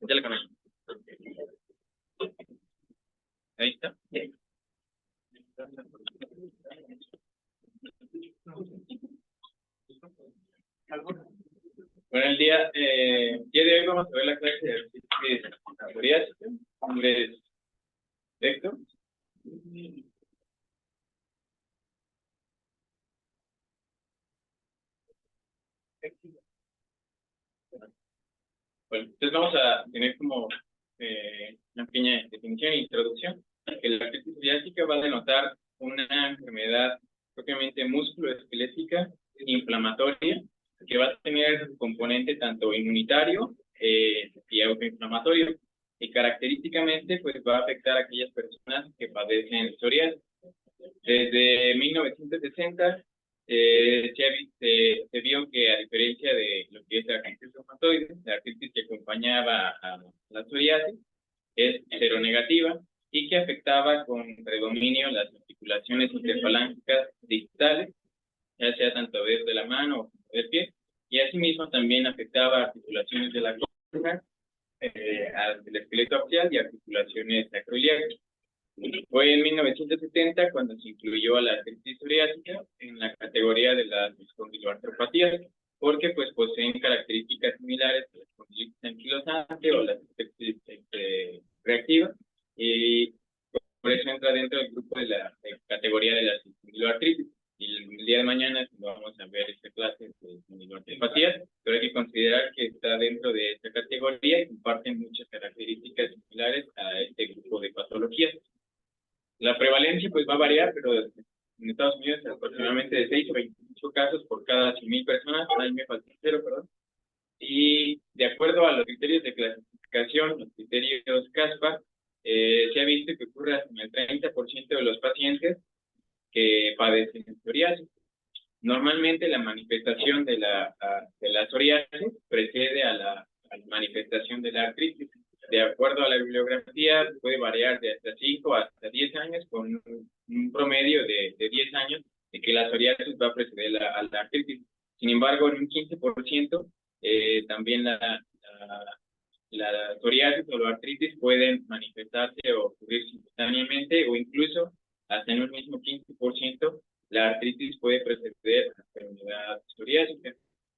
Ya la conozco. Ahí está. Bueno, día de hoy vamos a ver la clase de categorías, nombre texto. Bueno, entonces vamos a tener como una pequeña definición e introducción. Que la artritis psoriásica va a denotar una enfermedad propiamente musculoesquelética inflamatoria que va a tener componente tanto inmunitario y autoinflamatorio, y característicamente pues va a afectar a aquellas personas que padecen psoriasis. Desde 1960 se vio que, a diferencia de lo que es la artritis reumatoide, la artritis que acompañaba a la psoriasis es seronegativa y que afectaba con predominio las articulaciones interfalángicas distales, ya sea tanto desde la mano o del pie, y asimismo también afectaba articulaciones de la columna, del esqueleto axial y articulaciones sacroiliacas. Fue en 1970 cuando se incluyó a la artritis psoriásica en la categoría de las espondiloartropatías, porque pues poseen características similares a la espondilitis anquilosante o la artritis reactiva, y por eso entra dentro del grupo de la categoría de las espondiloartritis. Y el día de mañana vamos a ver esta clase de espondiloartropatías, pero hay que considerar que está dentro de esta categoría y comparten muchas características similares a este grupo de patologías. La prevalencia pues va a variar, pero en Estados Unidos es aproximadamente de 6 a 28 casos por cada 100,000 personas. Ahí me falta cero, perdón. Y de acuerdo a los criterios de clasificación, los criterios CASPA, se ha visto que ocurre en el 30% de los pacientes que padecen psoriasis. Normalmente la manifestación de la psoriasis precede a la manifestación de la artritis. De acuerdo a la bibliografía, puede variar de hasta 5 hasta 10 años, con un promedio de 10 años de que la psoriasis va a preceder a la artritis. Sin embargo, en un 15%, también la psoriasis o la artritis pueden manifestarse o ocurrir simultáneamente, o incluso hasta en un mismo 15%, la artritis puede preceder a la enfermedad psoriásica.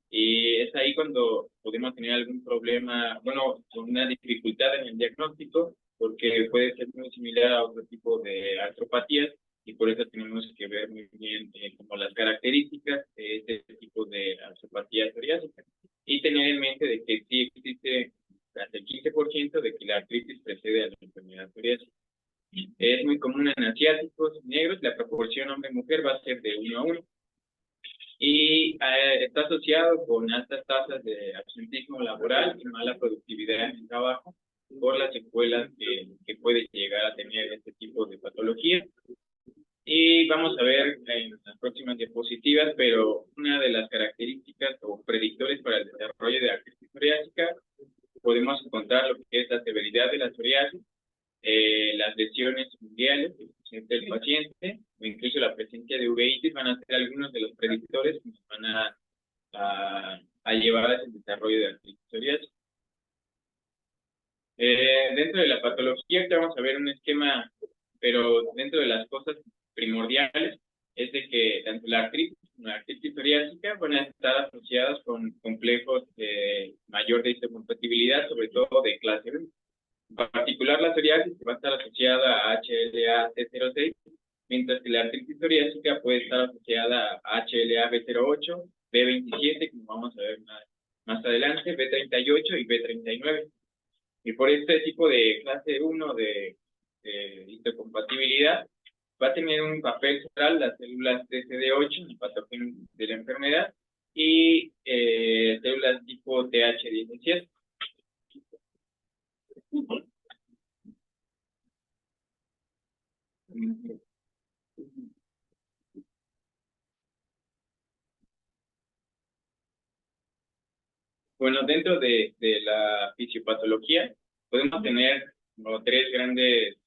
Y es ahí cuando podemos tener algún problema, bueno, una dificultad en el diagnóstico, porque puede ser muy similar a otro tipo de artropatías, y por eso tenemos que ver muy bien como las características de este tipo de artropatía psoriásica. Y tener en mente de que sí existe hasta el 15% de que la artritis precede a la enfermedad psoriásica. Es muy común en asiáticos negros, la proporción hombre-mujer va a ser de 1 a 1. Y está asociado con altas tasas de absentismo laboral y mala productividad en el trabajo por las secuelas que puede llegar a tener este tipo de patología. Y vamos a ver en las próximas diapositivas, pero una de las características o predictores para el desarrollo de artritis psoriásica, podemos encontrar lo que es la severidad de la psoriasis, las lesiones mundiales del paciente, o incluso la presencia de uveitis, van a ser algunos de los predictores que nos van a llevar a ese desarrollo de artritis psoriásica. Dentro de la patología, que vamos a ver un esquema, pero dentro de las cosas primordiales, es de que tanto la artritis como la artritis psoriásica van a estar asociadas con complejos de mayor de histocompatibilidad, sobre todo de clase B. En particular, la psoriasis va a estar asociada a HLA-C06, mientras que la artritis psoriásica puede estar asociada a HLA-B08, B27, como vamos a ver más adelante, B38 y B39. Y por este tipo de clase 1 de histocompatibilidad, va a tener un papel central las células TCD8, el patógeno de la enfermedad, y células tipo TH17. Bueno, dentro de la fisiopatología podemos tener como tres grandes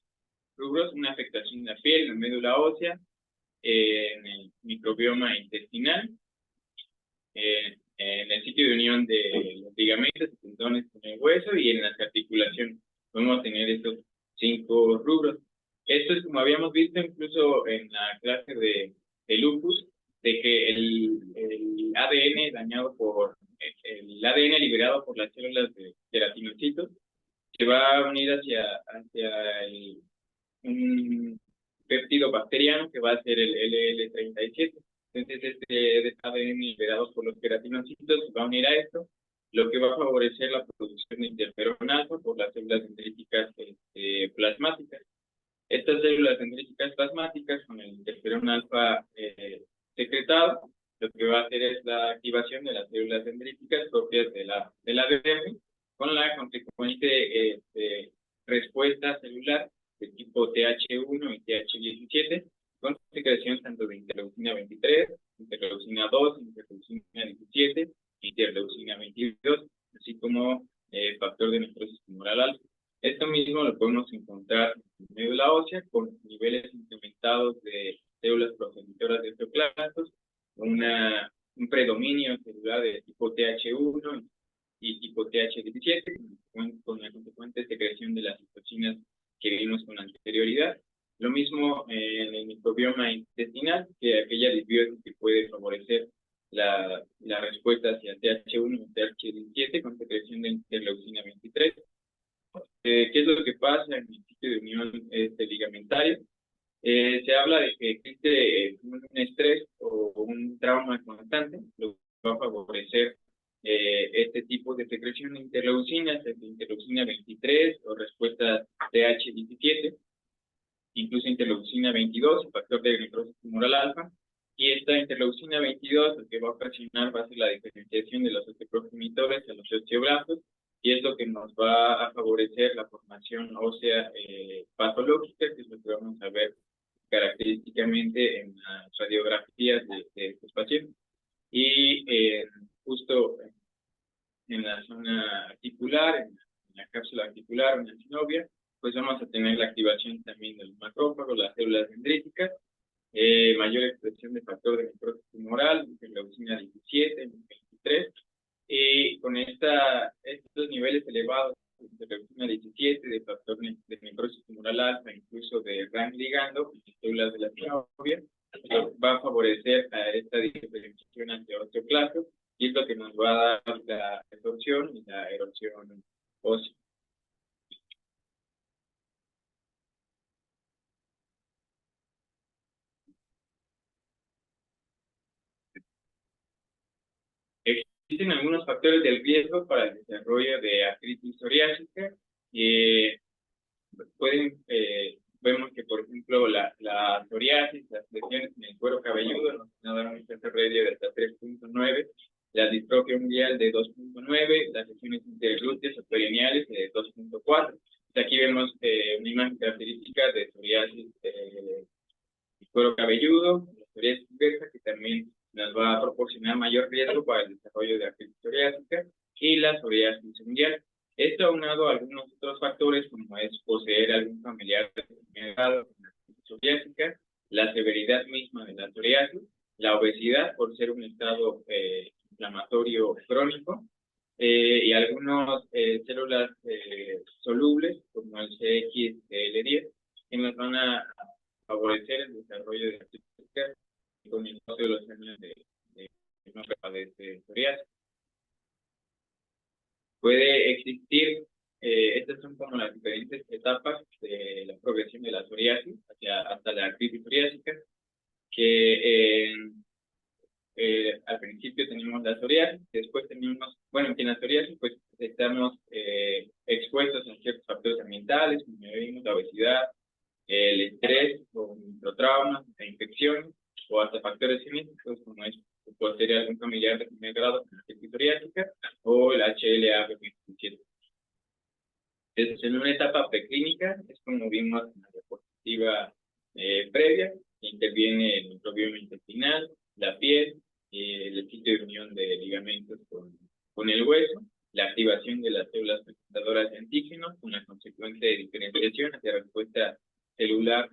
rubros: una afectación en la piel, en la médula ósea, en el microbioma intestinal, en el sitio de unión de los ligamentos y tendones con el hueso, y en las articulaciones. Podemos tener estos 5 rubros. Esto es como habíamos visto incluso en la clase de lupus, de que el ADN dañado por el ADN liberado por las células de queratinocitos se va a unir hacia un péptido bacteriano que va a ser el LL37. Entonces, este ADN liberado por los queratinocitos se va a unir a esto, lo que va a favorecer la producción de interferón alfa por las células dendríticas plasmáticas. Estas células dendríticas plasmáticas, con el interferón alfa secretado, lo que va a hacer es la activación de las células dendríticas propias del ADN, con la consecuente respuesta celular de tipo TH1 y TH17, con secreción tanto de interleucina 23, interleucina 2, interleucina 17, interleucina 22, así como factor de necrosis tumoral alfa. Esto mismo lo podemos encontrar en médula ósea con niveles incrementados de células progenitoras de osteoclastos, un predominio celular de tipo TH1 y tipo TH17, con la consecuente secreción de las citocinas que vimos con anterioridad. Lo mismo en el microbioma intestinal, que aquella disbiosis que puede favorecer la respuesta hacia TH1 y TH17 con secreción de interleucina 23. ¿Qué es lo que pasa en el sitio de unión ligamentario? Se habla de que existe un estrés o un trauma constante, lo que va a favorecer este tipo de secreción de interleucinas, de interleucina 23 o respuesta TH17, incluso interleucina 22, factor de necrosis tumoral alfa. Y esta interleucina 22 lo que va a ocasionar va a ser la diferenciación de los osteoprogenitores a los osteoblastos, y es lo que nos va a favorecer la formación ósea patológica, que es lo que vamos a ver característicamente en las radiografías de estos pacientes. Y justo en la zona articular, en la cápsula articular o en la sinovia, pues vamos a tener la activación también del macrófago, las células dendríticas, mayor expresión de factor de necrosis tumoral, interleucina 17, 23, y con estos niveles elevados de interleucina 17, de factor de necrosis tumoral alfa, incluso de RAN ligando, en las células de la sinovia, va a favorecer a esta diferenciación hacia osteoclastos, y es lo que nos va a dar la absorción y la erosión ósea. Existen algunos factores del riesgo para el desarrollo de artritis psoriásica. Vemos que, por ejemplo, la psoriasis, las lesiones en el cuero cabelludo nos van a dar un CR de hasta 3.9, la distrofia unguial de 2.9, las lesiones interglúteas o perineales de 2.4. Aquí vemos una imagen característica de psoriasis del cuero cabelludo, la psoriasis inversa, que también nos va a proporcionar mayor riesgo para el desarrollo de artritis psoriásica, y la psoriasis unguial. Esto aunado a algunos otros factores, como es poseer algún familiar con artritis psoriásica, la severidad misma de la psoriasis, la obesidad por ser un estado inflamatorio crónico, y algunas células solubles, como el CXL10, que nos van a favorecer el desarrollo de artritis con el paso de los años de no padece psoriasis. Puede existir, estas son como las diferentes etapas de la progresión de la psoriasis hasta la artritis psoriásica, que al principio tenemos la psoriasis, después tenemos, bueno, en la psoriasis pues estamos expuestos a ciertos factores ambientales, como vimos, la obesidad, el estrés o microtraumas, la infección, o hasta factores genéticos, como es poseer algún familiar de primer grado con artritis psoriásica o el HLA-B27. En una etapa preclínica, es como vimos en la diapositiva previa, interviene el microbioma intestinal, la piel, el sitio de unión de ligamentos con el hueso, la activación de las células presentadoras de antígenos, con la consecuencia de diferenciación hacia respuesta celular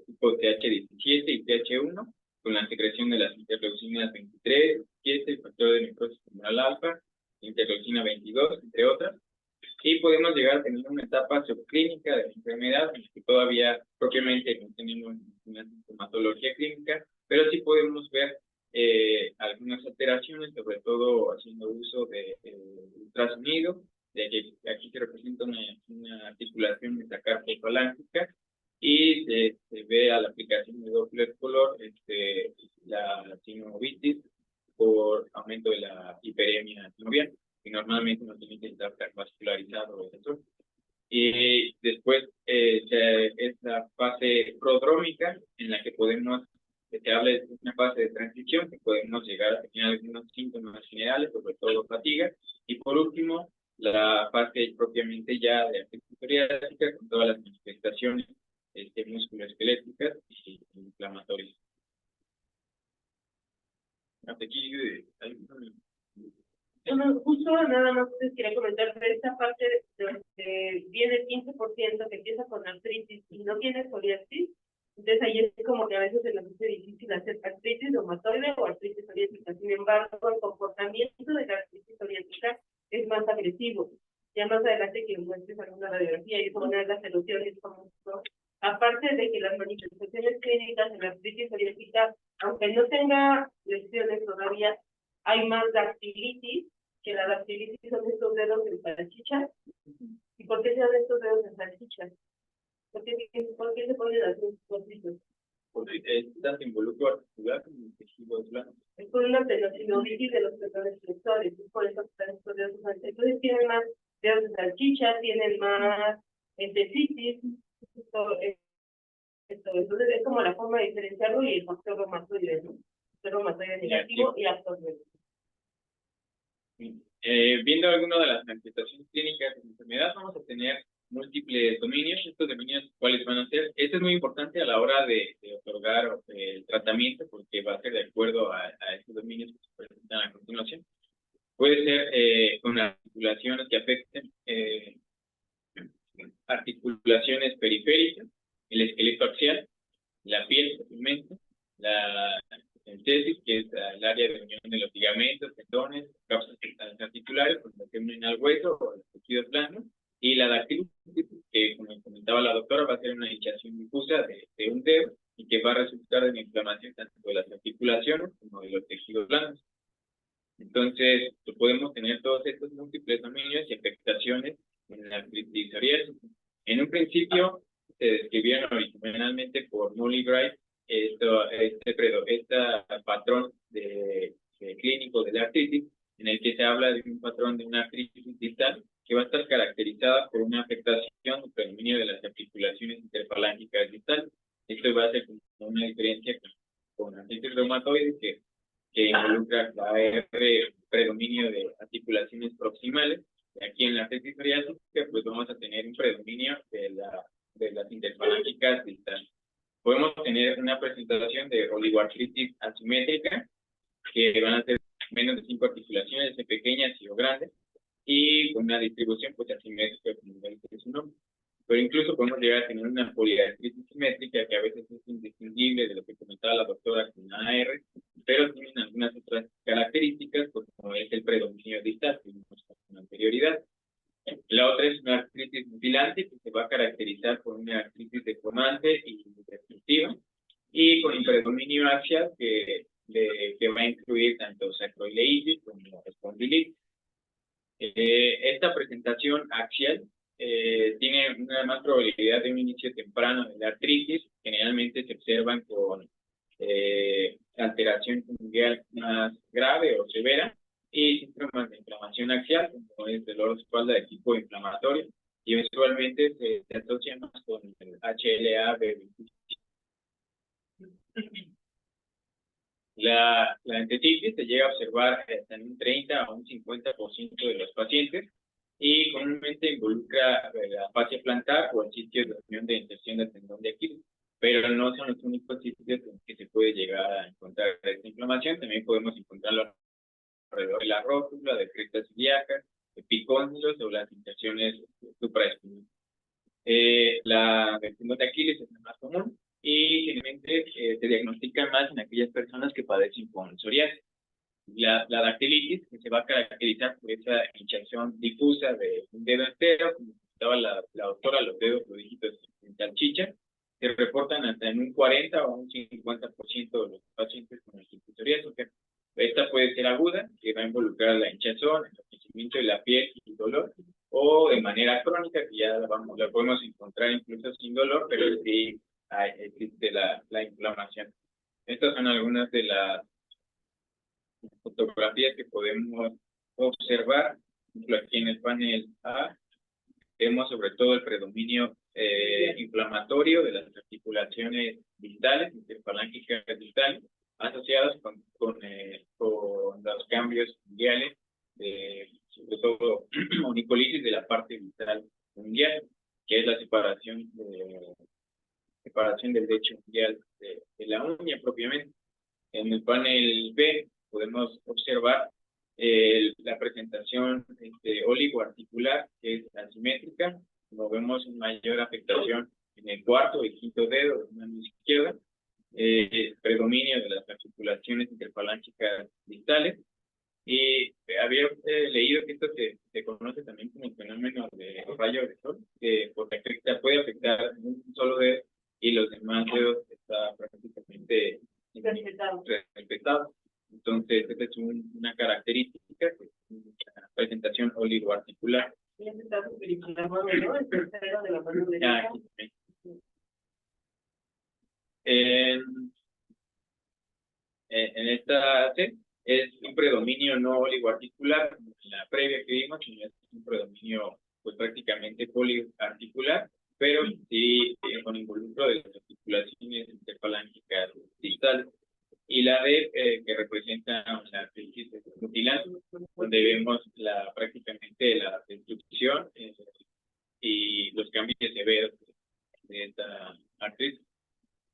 tipo TH17 y TH1, con la secreción de las interleucinas 23, 7, el factor de necrosis tumoral alfa, interleucina 22, entre otras. Y podemos llegar a tener una etapa subclínica de la enfermedad, en la que todavía propiamente no tenemos una sintomatología clínica, pero sí podemos ver algunas alteraciones, sobre todo haciendo uso de ultrasonido, de que aquí se representa una articulación metacarpofalángica, y se ve a la aplicación de Doppler color la sinovitis por aumento de la hiperemia sinovial, que normalmente no tiene que estar vascularizado eso. Y después es la fase prodrómica, en la que se habla de una fase de transición, que podemos llegar a tener algunos síntomas generales, sobre todo fatiga. Y por último, la fase propiamente ya de artritis psoriásica, con todas las manifestaciones musculoesqueléticas y inflamatorias. Hasta aquí Bueno, justo nada más les quería comentar de esta parte donde viene el 15% que empieza con artritis y no tiene psoriasis. Entonces ahí es como que a veces se nos hace difícil hacer artritis reumatoide o artritis psoriásica. Sin embargo, el comportamiento de la artritis psoriásica es más agresivo. Ya más adelante que muestres alguna radiografía y poner las soluciones como esto. Aparte de que las manifestaciones clínicas de la artritis psoriásica, aunque no tenga lesiones todavía, hay más dactilitis, que la dactilitis son estos dedos en salchicha. ¿Y por qué se dan estos dedos en salchicha? ¿Por qué se ponen así cortitos? Porque está involucro articular en el tejido blando. Es por una tendinosidositis de los tendones flexores, es por eso que están estos dedos en salchicha. Entonces tienen más dedos en salchicha, tienen más entesitis, entonces es como la forma de diferenciarlo y el factor reumatoide, ¿no? Factor reumatoide negativo y absorbente. Viendo algunas de las manifestaciones clínicas de la enfermedad, vamos a tener múltiples dominios. Estos dominios, ¿cuáles van a ser? Esto es muy importante a la hora de otorgar el tratamiento, porque va a ser de acuerdo a estos dominios que se presentan a continuación. Puede ser con articulaciones que afecten articulaciones periféricas, el esqueleto axial, la piel, fácilmente, la entesis, que es el área de unión de los ligamentos, tendones, cápsulas articulares, cuando se unen al hueso o a los tejidos blandos, y la dactilitis, que como comentaba la doctora, va a ser una hinchazón difusa de un dedo y que va a resultar en inflamación tanto de las articulaciones como de los tejidos blandos. Entonces, podemos tener todos estos múltiples dominios y afectaciones en la artritis psoriásica. En un principio, se describieron originalmente por Mullibright este patrón clínico de la artritis, en el que se habla de un patrón de una artritis distal que va a estar caracterizada por una afectación o predominio de las articulaciones interfalángicas distales. Esto va a ser una diferencia con artritis reumatoide que involucra predominio de articulaciones proximales. Aquí en la artritis psoriásica, pues vamos a tener un predominio de las interfalángicas distales. Podemos tener una presentación de oligoartritis asimétrica, que van a ser menos de 5 articulaciones, pequeñas y o grandes, y con una distribución pues asimétrica, como dice su nombre. Pero incluso podemos llegar a tener una poliartritis simétrica, que a veces es indistinguible de lo que comentaba la doctora con AR, pero tienen algunas otras características, pues, como es el predominio distal, que vimos con anterioridad. La otra es una artritis mutilante, que se va a caracterizar por una artritis deformante y destructiva, y con el predominio axial, que va a incluir tanto sacroileitis como espondilitis. Esta presentación axial tiene una más probabilidad de un inicio temprano de la artritis. Generalmente se observan con alteración fungal más grave o severa y síntomas de inflamación axial, como es dolor de espalda de tipo inflamatorio, y usualmente se asocia más con el HLA-B25. La entesitis se llega a observar en un 30 a un 50% de los pacientes y comúnmente involucra la fascia plantar o el sitio de unión de inserción del tendón de Aquiles. pero no son los únicos sitios en que se puede llegar a encontrar esta inflamación. También podemos encontrarlo alrededor de la rótula, de crestas ilíacas, epicóndilos o las infecciones supraespinales. La tendón de Aquiles es la más común y generalmente se diagnostica más en aquellas personas que padecen con psoriasis. La dactilitis, que se va a caracterizar por esa hinchazón difusa de un dedo entero, como estaba la doctora, los dedos, los dígitos en salchicha, se reportan hasta en un 40 o un 50% de los pacientes con el tipo de psoriasis. Esta puede ser aguda, que va a involucrar la hinchazón, el enrojecimiento de la piel y dolor, o de manera crónica, que ya la podemos encontrar incluso sin dolor, pero sí existe la inflamación. Estas son algunas de las fotografías que podemos observar. Por ejemplo, aquí en el panel A vemos sobre todo el predominio inflamatorio de las articulaciones distales, interfalángicas distales, asociados con los cambios mundiales, sobre todo onicolitis de la parte distal mundial, que es la separación del lecho mundial de la uña propiamente. En el panel B podemos observar la presentación oligoarticular, que es asimétrica. Como vemos, una mayor afectación en el cuarto y quinto dedo de la mano izquierda, predominio de las articulaciones interfalángicas distales. Y había leído que esto se conoce también como el fenómeno de rayo de sol, que puede afectar un solo dedo y los demás dedos está prácticamente respetado. Entonces, esta es una característica, que es una presentación oligoarticular. Y este está superinflamado, ¿no? El tercero de la mano derecha. En esta C es un predominio no oligoarticular, como en la previa que vimos, sino es un predominio pues prácticamente poliarticular, pero sí con involucro de las articulaciones interfalángicas distales. Y la D, que representa la crisis mutilante, donde vemos prácticamente la destrucción y los cambios severos de esta artritis.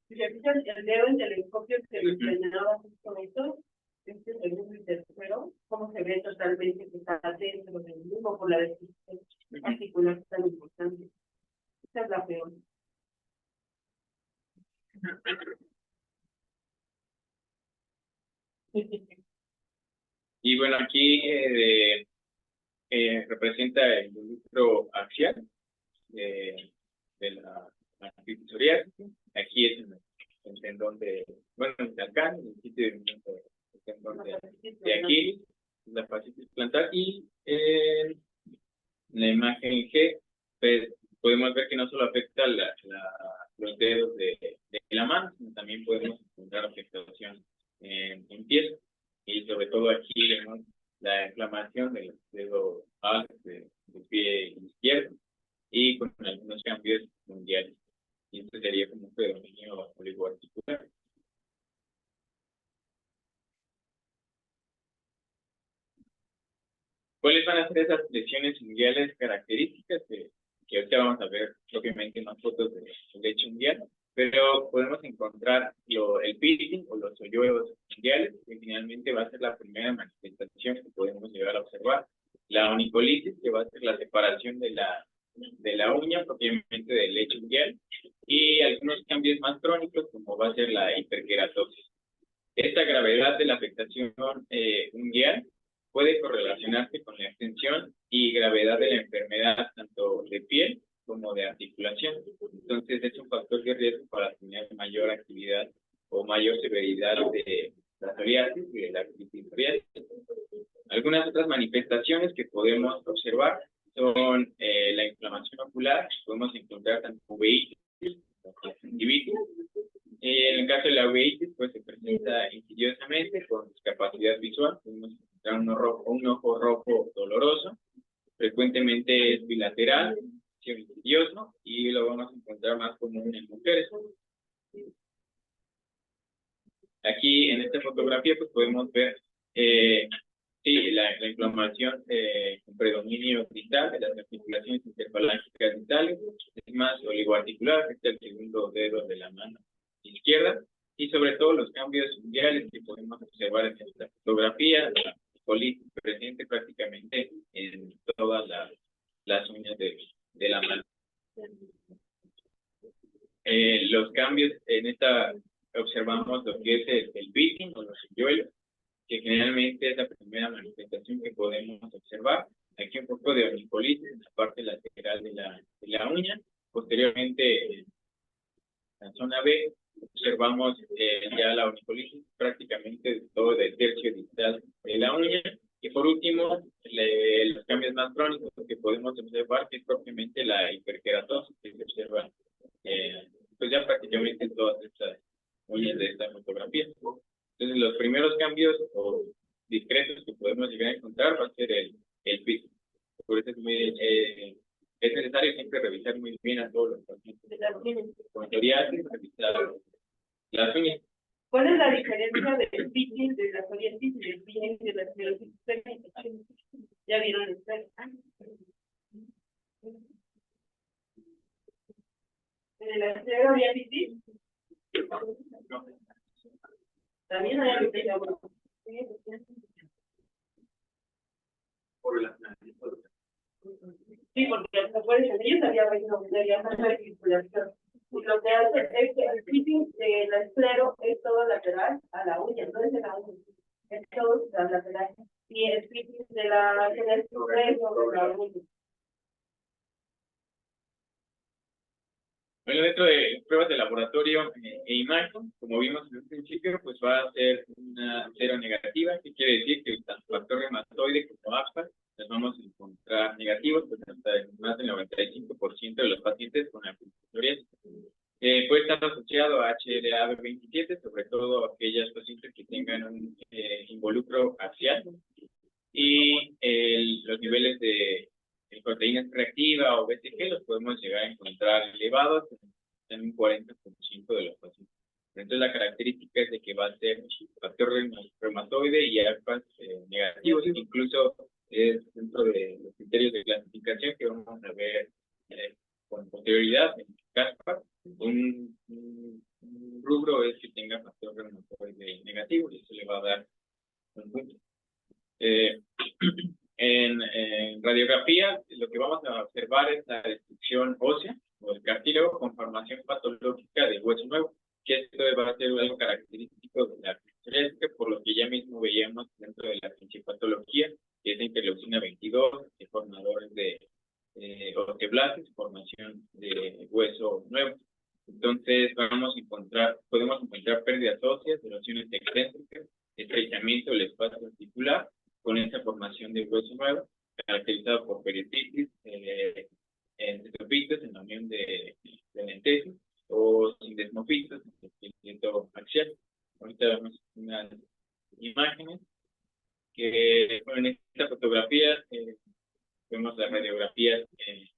Si se fijan, el dedo en telescopio que lo enseñaba justo esto, este segundo y tercero, cómo se ve totalmente que está dentro del mismo por la destrucción articular tan importante. Esta es la peor. Y bueno, aquí representa el involucro axial de la artritis psoriásica. Aquí es el tendón el calcáneo, el sitio de tendón de Aquiles, la fascitis plantar, y en la imagen G, pues, podemos ver que no solo afecta los dedos de la mano, sino también podemos encontrar afectación en pies, y sobre todo aquí vemos la inflamación del dedo del pie izquierdo y con algunos cambios mundiales. Y esto sería como un predominio oligoarticular. ¿Cuáles van a ser esas lesiones unguiales características que ahorita vamos a ver propiamente más fotos del lecho unguial? Pero podemos encontrar el pitting o los hoyuelos unguiales, que finalmente va a ser la primera manifestación que podemos llegar a observar. La onicolitis, que va a ser la separación de la uña propiamente del lecho unguial, y algunos cambios más crónicos, como va a ser la hiperkeratosis. Esta gravedad de la afectación unguial puede correlacionarse con la extensión y gravedad de la enfermedad, tanto de piel como de articulación. Entonces, es un factor de riesgo para tener mayor actividad o mayor severidad de la psoriasis y de la artritis psoriásica. Algunas otras manifestaciones que podemos observar son la inflamación ocular. Podemos encontrar tanto uveitis como conjuntivitis. En el caso de la uveitis, pues se presenta insidiosamente con discapacidad visual. Podemos encontrar un ojo rojo doloroso. Frecuentemente es bilateral, insidioso, y lo vamos a encontrar más común en mujeres. Aquí en esta fotografía pues podemos ver la inflamación con predominio distal de las articulaciones interfalángicas distales. más oligoarticulada, que es el segundo dedo de la mano izquierda, y sobre todo los cambios mundiales que podemos observar en esta fotografía, la colitis presente prácticamente en todas las uñas de la mano. Los cambios en esta observamos lo que es el pitting o los hoyuelos, que generalmente es la primera manifestación que podemos observar. Aquí un poco de onicolite en la parte lateral de la uña. Posteriormente, en la zona B, observamos ya la onicolite prácticamente todo el tercio distal de la uña. Y por último, los cambios más crónicos que podemos observar, que es propiamente la hiperkeratosis, que se observa pues ya prácticamente en todas estas uñas de esta fotografía. Entonces, los primeros cambios o discretos que podemos llegar a encontrar va a ser el piso. Por eso es necesario siempre revisar muy bien a todos los pacientes. Con psoriasis, revisar las uñas. ¿Cuál es la diferencia del pitting de la psoriasis y del pitting de la esclerosis? ¿Ya vieron el plan? ¿En la esclerosis? También hay Por la sí, porque ellos habían venido a circulación. Y lo que hace es que el pitting de la esclero es todo lateral a la uña, no es de la uña, es todo lateral. Y el pitting de la esclero es sobre la uña. Bueno, dentro de pruebas de laboratorio e imagen, como vimos en un principio, pues va a ser una seronegativa, que quiere decir que tanto factor reumatoide como AXPA los vamos a encontrar negativos, pues hasta más del 95% de los pacientes con psoriasis. Puede estar asociado a HLA-B27, sobre todo aquellas pacientes que tengan un involucro axial, y los niveles de proteínas reactiva o BTG los podemos llegar a encontrar elevados en un 40% de los pacientes. Entonces la característica es de que va a ser factor reumatoide y AXPA negativos, incluso es dentro de los criterios de clasificación que vamos a ver con posterioridad en CASPA. Un rubro es que tenga factor reumatoide negativo y eso le va a dar un punto. En radiografía, lo que vamos a observar es la destrucción ósea o el cartílago con formación patológica de hueso nuevo, que esto va a ser algo característico de la psoriasis, por lo que ya mismo veíamos dentro de la patología, que es la interleucina 22, de formadores de osteoblastos, formación de hueso nuevo. Entonces podemos encontrar pérdidas óseas, erosiones excéntricas, estrechamiento del espacio articular, con esa formación de hueso nuevo, caracterizado por periodontitis, endoscopitos en la unión de lentesis, o sindesmofitos, en el axial. Ahorita vemos unas imágenes que, bueno, en esta fotografía vemos las radiografías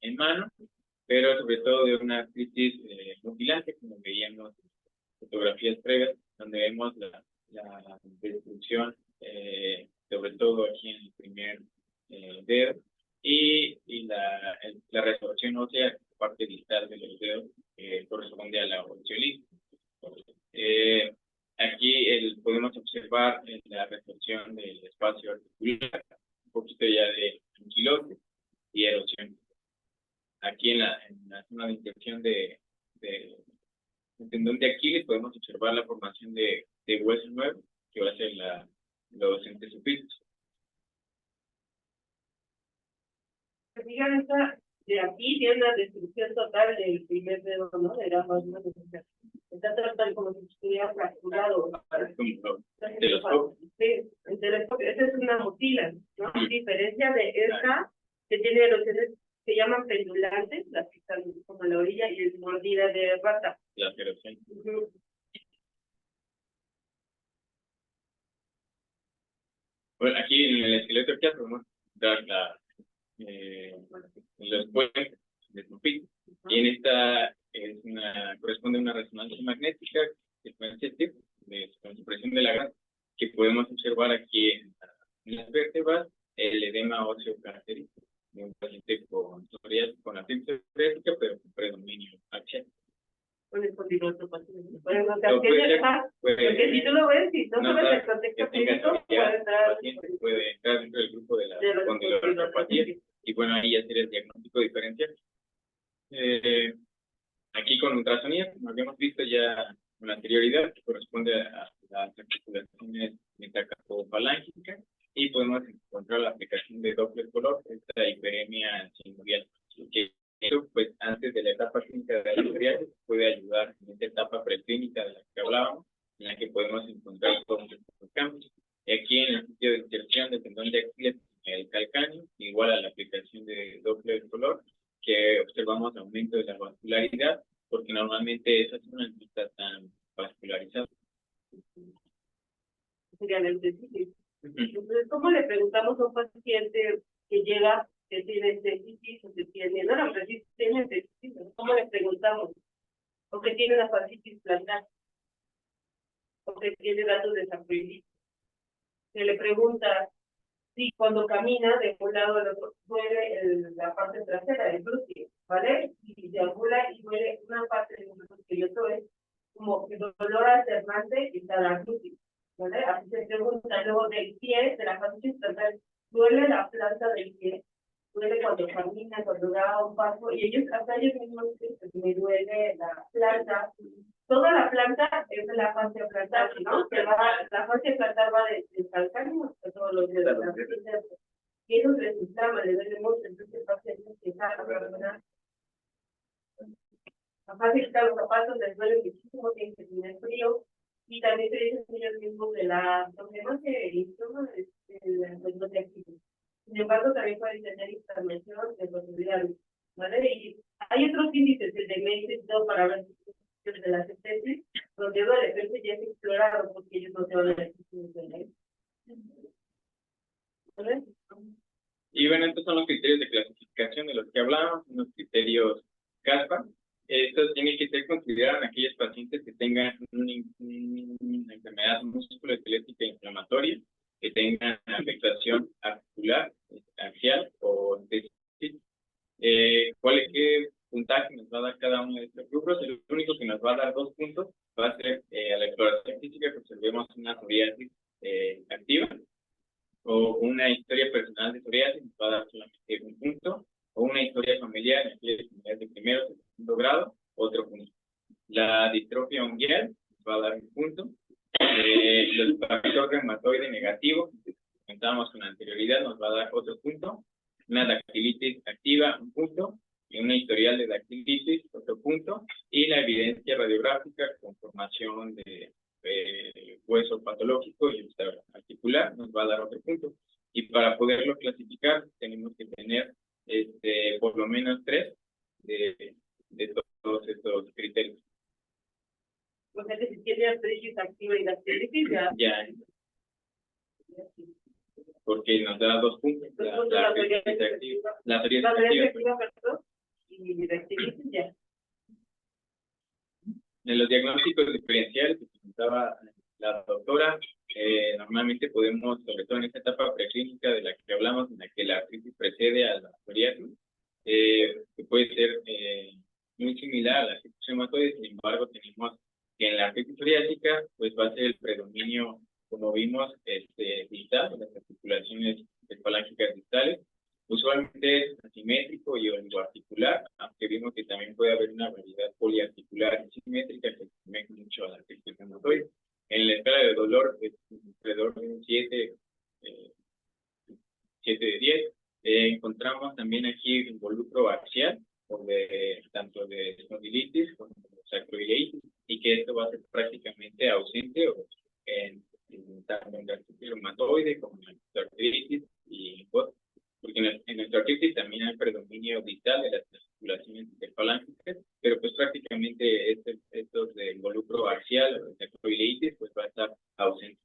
en mano, pero sobre todo de una artritis mutilante, como veíamos en fotografías previas, donde vemos la destrucción, sobre todo aquí en el primer dedo, y la resorción ósea en la parte distal de los dedos, corresponde a la osteolitis. Aquí podemos observar la resorción del espacio articular, un poquito ya de anquilosis y erosión. Aquí en la zona de inserción del tendón de Aquiles podemos observar la formación de hueso nuevo, que va a ser los entesofitos. Digan, esta de aquí tiene una destrucción total del primer dedo, ¿no? De ambas manos. Está total como si estuviera fracturado. Sí, el telescopio. Esa es una mutila, ¿no? A diferencia de esta, que tiene erosiones que llaman pendulantes, las que están como en la orilla, y es mordida de rata. La erosión. Bueno, aquí en el esqueleto ya podemos dar los puentes de Snowflake, y en esta corresponde a una resonancia magnética con supresión de la grasa, que podemos observar aquí en las vértebras el edema óseo característico de un paciente con psoriasis, con artritis psoriásica, pero con predominio porque puede ser, porque si tú lo ves, si no sabes el que contexto tenga clínico, puede entrar dentro del grupo de la espondiloartropatía, y bueno, ahí hacer el diagnóstico diferencial. Aquí con ultrasonido, como habíamos visto ya con anterioridad, que corresponde a las articulaciones metacarpofalángicas, y podemos encontrar la aplicación de Doppler color, esta hiperemia sinovial, que esto, pues, antes de la etapa clínica de la psoriasis, puede ayudar en esta etapa preclínica de la que hablábamos, en la que podemos encontrar todos estos cambios. Aquí en el sitio de inserción del tendón de Aquiles, el calcáneo, igual a la aplicación de Doppler color, que observamos aumento de la vascularidad, porque normalmente esa zona no está tan vascularizada. Entonces, ¿cómo le preguntamos a un paciente que llega, que tiene cistitis o que tiene, no, pero sí tiene cistitis, ¿cómo le preguntamos? O que tiene una fascitis plantar, o que tiene datos de sacroilitis. Se le pregunta si cuando camina de un lado al otro duele la parte trasera del glúteo, ¿vale? Y deambula y duele una parte del glúteo y otro es como que dolor alternante y cada glúteo, ¿vale? Así se pregunta luego del pie, de la fascitis plantar, duele la planta del pie, duele cuando camina, cuando da un paso, y ellos, hasta ellos mismos dicen que me duele la planta. Toda la planta es de la fascia plantar, ¿no? La fascia plantar va del calcáneo hasta todos los dedos. Y eso les inflama, le duele mucho, entonces el paciente empieza a caminar. La fascia está los zapatos, les duele muchísimo, tienen que tener frío. Y también se dicen ellos mismos de la problemas que los de aquí. Sin embargo, también pueden tener inflamación de posibilidades, ¿vale? Y hay otros índices, el de Mace para ver de las especies, donde duele, pero ya es explorado porque ellos no se van a decir. ¿Vale? Y bueno, estos son los criterios de clasificación de los que hablábamos, unos criterios CASPA. Estos tienen que ser considerados en aquellos pacientes que tengan una enfermedad musculoesquelética inflamatoria, que tengan afectación articular, axial o déficit. ¿Qué puntaje nos va a dar cada uno de estos grupos? El único que nos va a dar 2 puntos va a ser a la exploración física, que observemos una psoriasis activa, o una historia personal de psoriasis, nos va a dar solamente 1 punto, o una historia familiar en aquellas enfermedades de primero o segundo grado, otro punto. La distrofia unguial nos va a dar 1 punto. El factor reumatoide negativo, que comentábamos con anterioridad, nos va a dar otro punto. Una dactilitis activa, 1 punto. Y una historial de dactilitis, otro punto. Y la evidencia radiográfica con formación de hueso patológico y articular nos va a dar otro punto. Y para poderlo clasificar tenemos que tener por lo menos 3 de todos estos criterios. O sea que si tiene artritis activa y dactilitis, ya. Porque nos da 2 puntos. La psoriasis activa, perdón, y dactilitis ya. En los diagnósticos diferenciales que comentaba la doctora, normalmente podemos, sobre todo en esta etapa preclínica de la que hablamos, en la que la artritis precede a la psoriasis, que puede ser muy similar a la artritis reumatoide. Sin embargo, tenemos que en la artritis psoriásica pues va a ser el predominio, como vimos, distal, las articulaciones falángicas distales. Usualmente es asimétrico y oligoarticular, aunque vimos que también puede haber una variedad poliarticular y simétrica que se asemeja mucho a la artritis reumatoide. En la escala de dolor es alrededor de un 7 de 10. Encontramos también aquí involucro axial, tanto de espondilitis como de sacroileitis, y que esto va a ser prácticamente ausente tanto en la artritis reumatoide como en la artritis y porque en nuestra artritis también hay predominio distal de las articulaciones interfalángicas, pero pues prácticamente estos de involucro axial o de sacroileitis pues va a estar ausente.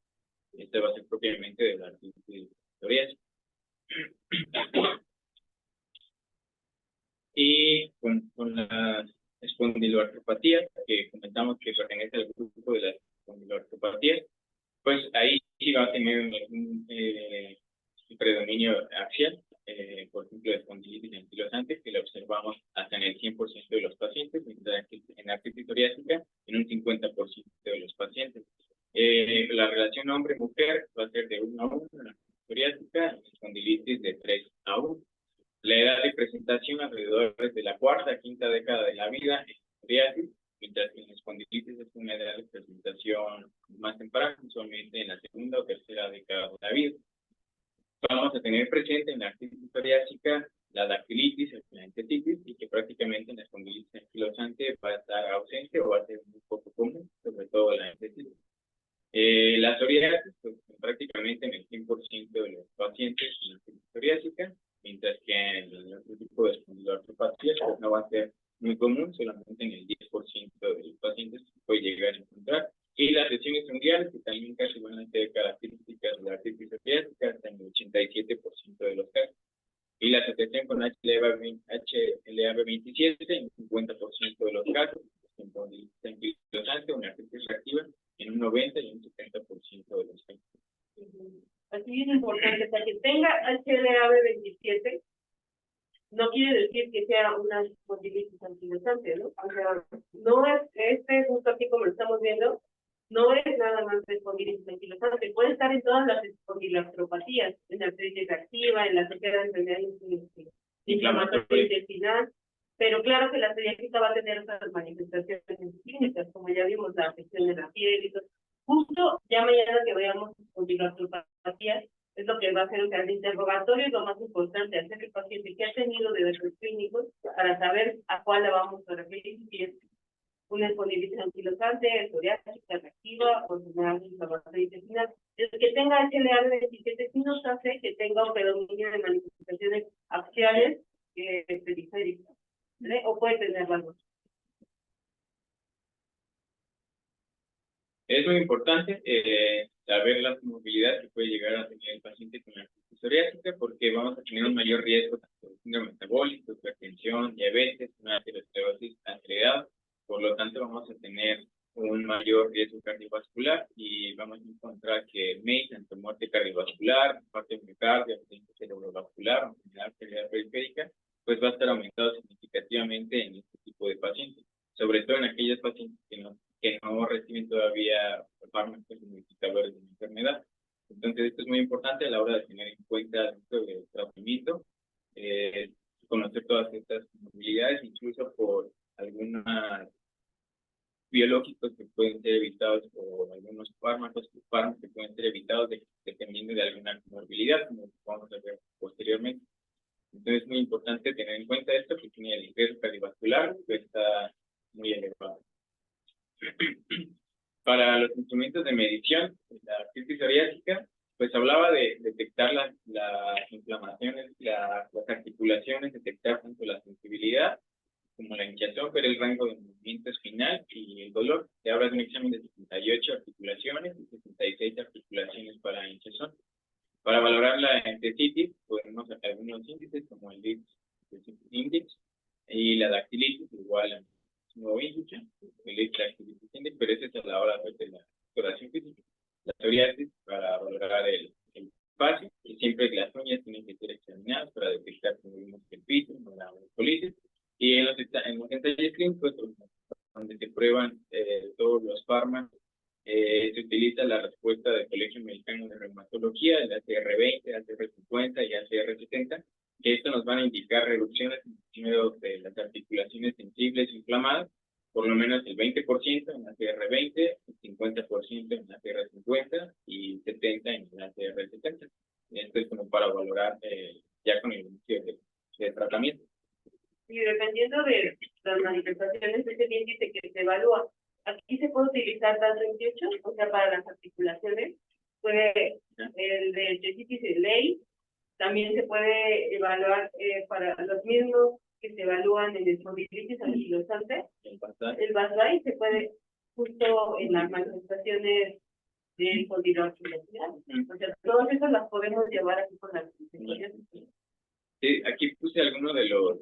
Este va a ser propiamente de la artritis psoriásica. Y con las espondiloartropatías, que comentamos que pertenece al grupo de las espondiloartropatías, pues ahí sí va a tener un predominio axial, por ejemplo, de espondilitis anquilosante, que lo observamos hasta en el 100% de los pacientes, mientras que en artritis psoriásica en un 50% de los La relación hombre-mujer va a ser de 1 a 1 en la psoriásica, y espondilitis de 3 a 1. La edad de presentación alrededor de la cuarta, quinta década de la vida en psoriasis, mientras que en espondilitis es una edad de presentación más temprana, usualmente en la segunda o tercera década de la vida. Vamos a tener presente en la artritis psoriásica la dactilitis, la entesitis, y que prácticamente en la espondilitis anquilosante va a estar ausente o va a ser muy poco común, sobre todo la entesitis. La psoriasis, pues, prácticamente en el 100% de los pacientes en la artritis psoriásica, mientras que en el otro tipo de espondiloartropatías pues, no va a ser muy común, solamente en el 10% de los pacientes se puede llegar a encontrar. Y las lesiones unguiales, que también casi van a ser características de la artritis psoriásica, hasta en el 87% de los casos. Y la asociación con HLA-B27 en 50% de los casos, anquilosante, una artritis reactiva en un 90 y un 70% de los casos. Así es importante, para que tenga HLA-B27, no quiere decir que sea una espondilitis anquilosante, ¿no? O sea, no es, justo aquí como lo estamos viendo, no es nada más de espondilitis anquilosante, puede estar en todas las espondiloartropatías, en la artritis reactiva, en la sequedad de enfermedad inflamatoria intestinal, pero claro que la psoriásica va a tener esas manifestaciones clínicas, como ya vimos, la afección de la piel y todo. Justo ya mañana que veamos espondiloartropatías, es lo que va a hacer, o sea, el interrogatorio es lo más importante, hacer el paciente que ha tenido de datos clínicos para saber a cuál le vamos a referir, si es una espondilitis anquilosante, psoriásica, reactiva o enfermedad inflamatoria intestinal. El que tenga HLA-B27 sí nos hace que tenga un predominio de manifestaciones axiales periféricas, ¿vale? O puede tener las dos. Es muy importante saber la movilidad que puede llegar a tener el paciente con la artritis psoriásica, porque vamos a tener un mayor riesgo tanto de síndrome metabólico, hipertensión, diabetes, una aterosclerosis acelerada. Por lo tanto, vamos a tener un mayor riesgo cardiovascular y vamos a encontrar que MACE, tanto muerte cardiovascular, parte de miocardio, accidente cerebrovascular, enfermedad arterial periférica, pues va a estar aumentado significativamente en este tipo de pacientes, sobre todo en aquellos pacientes que no reciben todavía fármacos modificadores de la enfermedad. Entonces, esto es muy importante a la hora de tener en cuenta dentro del tratamiento, conocer todas estas movilidades, incluso por algunos biológicos que pueden ser evitados o algunos fármacos que pueden ser evitados dependiendo de alguna comorbilidad, como vamos a ver posteriormente. Entonces, es muy importante tener en cuenta esto, que tiene el riesgo cardiovascular, que está muy elevado. Para los instrumentos de medición, la artritis psoriásica, pues hablaba de detectar las inflamaciones, las articulaciones, detectar tanto la sensibilidad como la hinchazón, pero el rango de movimiento espinal y el dolor. Se habla de un examen de 78 articulaciones y 66 articulaciones para hinchazón. Para valorar la entesitis, podemos sacar algunos índices como el Index y la dactilitis, igual al nuevo índice, el dactilitis index, pero ese es a la hora de la exploración física. La psoriasis, para valorar el espacio, y siempre las uñas tienen que ser examinadas para detectar, como vimos, el piso, la colitis. Y en los ensayos clínicos, donde se prueban todos los fármacos, se utiliza la respuesta del Colegio Mexicano de Reumatología, el ACR20, ACR50 y ACR70, que esto nos van a indicar reducciones primero de las articulaciones sensibles inflamadas, por lo menos el 20% en ACR20, el 50% en ACR50 y 70% en ACR70. Esto es como para valorar ya con el inicio de tratamiento. Y dependiendo de las manifestaciones de ese índice que se evalúa, aquí se puede utilizar tanto 28, o sea, para las articulaciones, puede el de entesitis de ley, también se puede evaluar para los mismos que se evalúan en espondilitis anquilosante, el BASBAI se puede justo en las manifestaciones de espondiloartropatías, o sea, todas esas las podemos llevar aquí con las manifestaciones. Sí, aquí puse algunos de los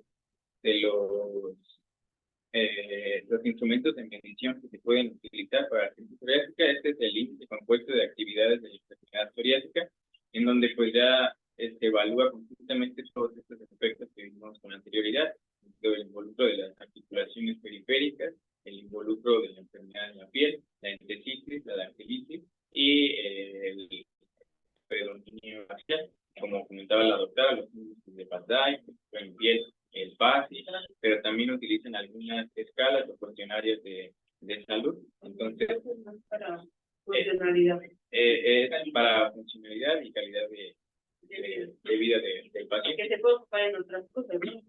instrumentos de medición que se pueden utilizar para la artritis psoriásica. Este es el índice compuesto de actividades de la enfermedad psoriásica, en donde pues ya se evalúa completamente todos estos aspectos que vimos con anterioridad, el involucro de las articulaciones periféricas, el involucro de la enfermedad en la piel, la entesitis, la dactilitis DAI, en piel el PAS, pero también utilizan algunas escalas o cuestionarios de salud. Entonces, para funcionalidad. Es para funcionalidad y calidad de vida del paciente. Que se puede ocupar en otras cosas, ¿no?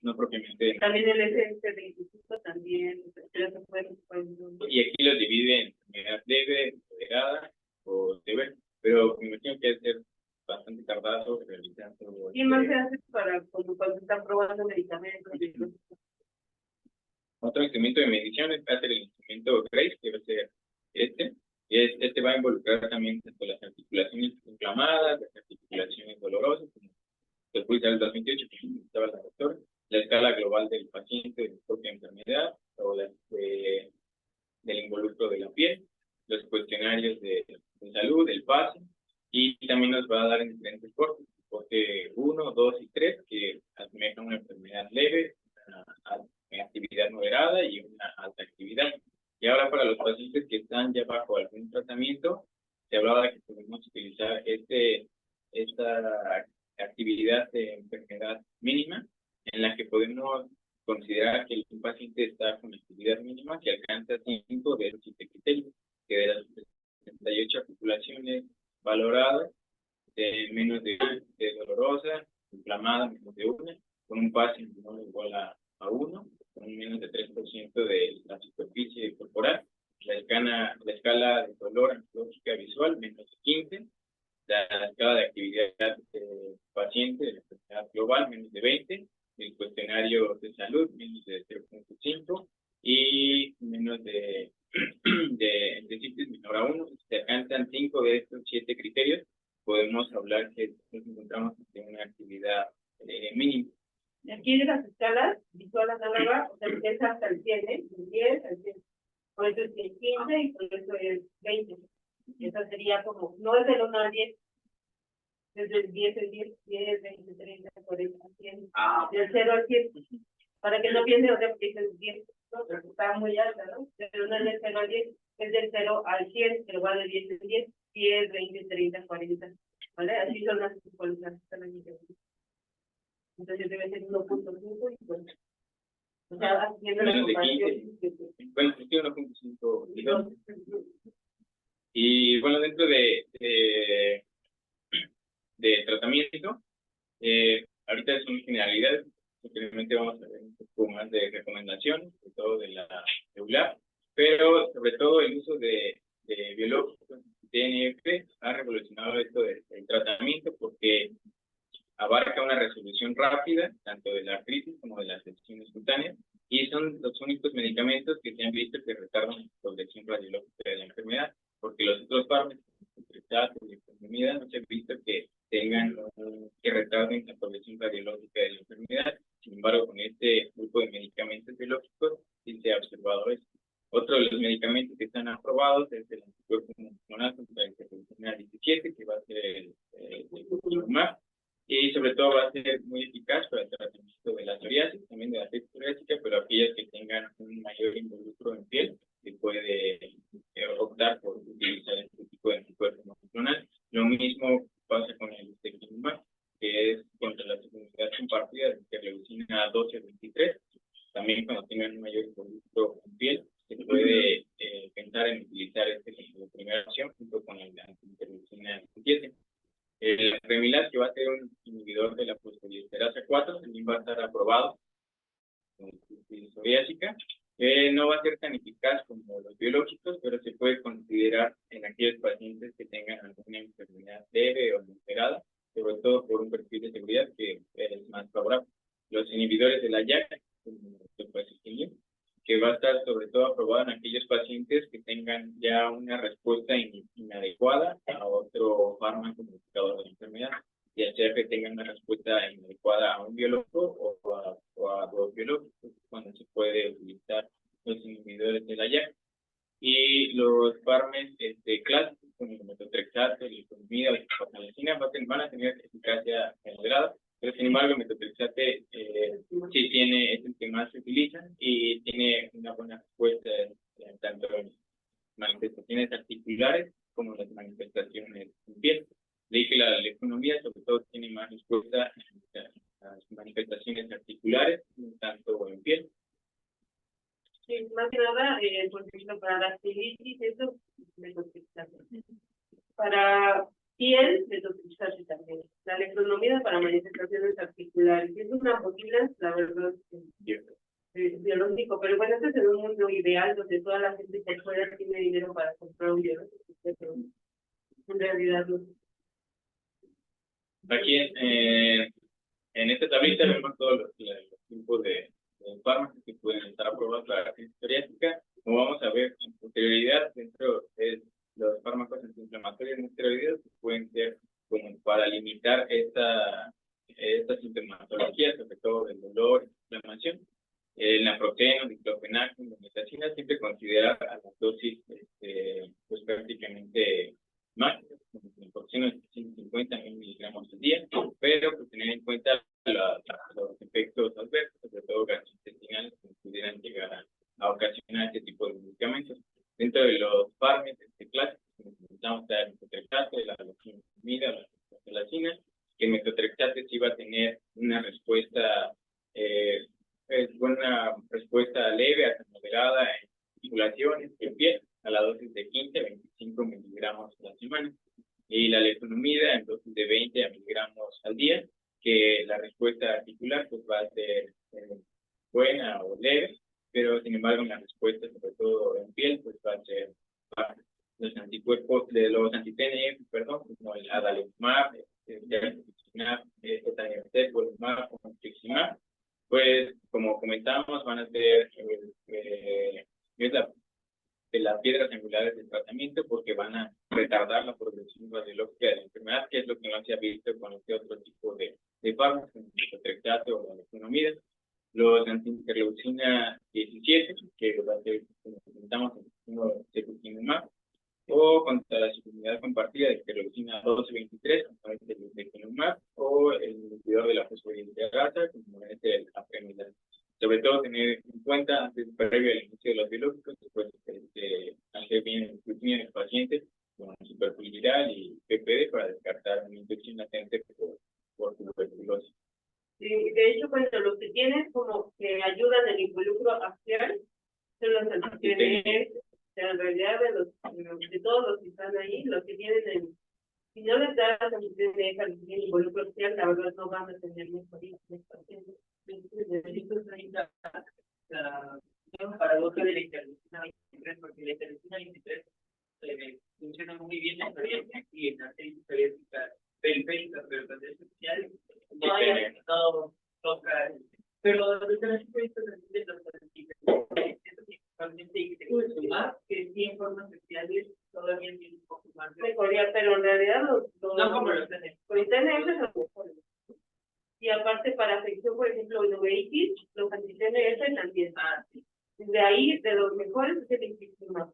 No propiamente. También el SS25 también, pero se puede ocupar en y aquí los divide en enfermedad leve, moderada o severa, pero me imagino que debe ser bastante tardado realizando. ¿Y más se hace para cuando están probando medicamentos? Otro instrumento de medición es hacer el instrumento GRACE, que va a ser este va a involucrar también tanto las articulaciones inflamadas, las articulaciones dolorosas, como se puede usar el 2028, que estaba la doctora, la escala global del paciente, de su propia enfermedad, o del involucro de la piel, los cuestionarios de salud, el PASE, y también nos va a dar en diferentes cortes, corte 1, 2 y 3, que asemejan una enfermedad leve, una actividad moderada y una alta actividad. Y ahora para los pacientes que están ya bajo algún tratamiento, se hablaba de que podemos utilizar esta actividad de enfermedad mínima, en la que podemos considerar que un paciente está con actividad mínima que alcanza 5 de los 7 criterios, que de las 68 articulaciones valoradas, menos de dolorosa, inflamada, menos de 1, con un PASE no igual a 1, con un menos de 3% de la superficie corporal, la escala de dolor antológica visual, menos de 15, la escala de actividad paciente de la enfermedad global, menos de 20, el cuestionario de salud, menos de 0.5, y menos de déficit menor a 1. Si se alcanzan 5 de estos 7 criterios, podemos hablar que nos encontramos en una actividad mínima. Y aquí de las escalas, visual análoga, o sea, empieza hasta el 100, ¿eh? El 10 al 100. Por eso es 15 y por eso es 20. Eso sería como, no es del 1 al 10, desde el 10, 10, 20, 30, 40, 100, del 0 al 100. Para que no piensen, o sea, porque es 10, ¿no? Pero está muy alta, ¿no? Pero no es del 0 al 10, es del 0 al 100, pero va de 10 en 10, 10, 20, 30, 40, ¿vale? Así son las escalas. Entonces debe ser 1.5 y pues, o sea, haciendo la comparación. Bueno, 1.5 y 2. Y bueno, dentro de tratamiento, ahorita son generalidades, simplemente vamos a ver un poco más de recomendaciones, sobre todo de la EULAR, pero sobre todo el uso de biológicos, DNF, ha revolucionado esto del tratamiento porque abarca una resolución rápida, tanto de la artritis como de las lesiones cutáneas, y son los únicos medicamentos que se han visto que retardan la progresión radiológica de la enfermedad, porque los otros fármacos, y enfermedad, no se ha visto que que retarden la progresión radiológica de la enfermedad. Sin embargo, con este grupo de medicamentos biológicos sí se ha observado esto. Otro de los medicamentos que están aprobados es el anticuerpo monoclonal contra la interleucina 17, que va a ser el Dupilumab, y sobre todo va a ser muy eficaz para el tratamiento de la psoriasis, también de la artritis psoriásica, pero aquellas que tengan un mayor involucro en piel, se puede optar por utilizar este tipo de anticuerpo monoclonal. Lo mismo pasa con el Ustekinumab, que es contra la inmunidad compartida de interleucina 12-23. También cuando tengan un mayor involucro en piel, se puede pensar en utilizar este como primera opción junto con el anti-interleucina 17. El Remilat, que va a ser un inhibidor de la fosfoliesterasa 4, también va a estar aprobado con psoriásica. No va a ser tan eficaz como los biológicos, pero se puede considerar en aquellos pacientes que tengan alguna enfermedad leve o moderada, sobre todo por un perfil de seguridad que es más favorable. Los inhibidores de la JAK, como el que va a estar sobre todo aprobado en aquellos pacientes que tengan ya una respuesta inadecuada a otro fármaco modificador de la enfermedad, ya sea que tengan una respuesta inadecuada a un biológico o a dos biológicos, cuando se puede utilizar los inhibidores de la JAK. Y los fármacos clásicos, como el metotrexato, la ifosfamida, la ciprofloxacina, van a tener eficacia moderada, pero sin embargo el metotrexate sí tiene, es el que más se utiliza y tiene una buena respuesta tanto en manifestaciones articulares como en las manifestaciones en piel. Le dije la economía sobre todo tiene más respuesta en manifestaciones articulares, un tanto en piel. Sí, más que nada, por ejemplo, para la dactilitis, eso, metotrexato. Para piel, metotrexato también. La electronomía para manifestaciones articulares. Es una mochila, la verdad, biológico, pero bueno, este es en un mundo ideal donde toda la gente por fuera tiene dinero para comprar un biológico, pero en realidad no. Aquí en esta tablita vemos todos los tipos de fármacos que pueden estar aprobados para la crisis psoriásica. Como vamos a ver en posterioridad, dentro de los fármacos antiinflamatorios no esteroideos que pueden ser como para limitar esta sintomatología, sobre todo el dolor, la inflamación. El naproxeno, diclofenac, metacina, siempre considerar a las dosis pues prácticamente máximas, como el naproxeno es 150 miligramos al día, pero pues tener en cuenta los efectos adversos, sobre todo gastrointestinales, que pudieran llegar a ocasionar este tipo de medicamentos. Dentro de los fármacos clásicos, como comentamos, está el metotrexato, la leucimida, la citalacina, que el metotrexato sí va a tener una respuesta buena respuesta leve hasta moderada en articulaciones y en piel, a la dosis de 15 a 25 miligramos a la semana. Y la leflunomida en dosis de 20 miligramos al día, que la respuesta articular pues va a ser buena o leve, pero sin embargo la respuesta, sobre todo en piel, pues va a ser baja. Los anticuerpos de los anti-TNF, perdón, como el adalimumab, etanercept, o infliximab, pues como comentamos, van a ser las piedras angulares del tratamiento, porque van a retardar la progresión radiológica de la enfermedad, que es lo que no se ha visto con este otro tipo de fármacos, como el metotrexato o la leflunomida. Los anti-interleucina 17, que va a ser, como comentamos, el secukinumab, o contra la inmunidad compartida de interleucina 12-23, como es el secukinumab, o el inhibidor de la fosfodiesterasa, como es el apremilast. Sobre todo tener en cuenta, antes previo al inicio de los biológicos, después hacer bien el escrutinio en los pacientes con superficial y PPD para descartar una infección latente por tuberculosis. Sí, de hecho, cuando los que tienen como que ayudan el involucro axial son los anti-TNF, en realidad de todos los que están ahí, los que tienen si no les das anti-TNF al que tienen involucro axial, la verdad no van a tener mejoría en los pacientes. La paradoja de la interleucina 23, porque la interleucina 23 funciona muy bien en psoriasis y en artritis psoriásica periférica, pero cuando es especial no toca. Pero la interleucina 23 de los principalmente y que sumar que sí en formas especiales todavía tiene un poco más de mejoría, pero en realidad no como los TNF. Los TNF son los mejores. Y aparte para afección, por ejemplo, en uveitis, los anti-TNF también. De ahí, de los mejores, es el infliximab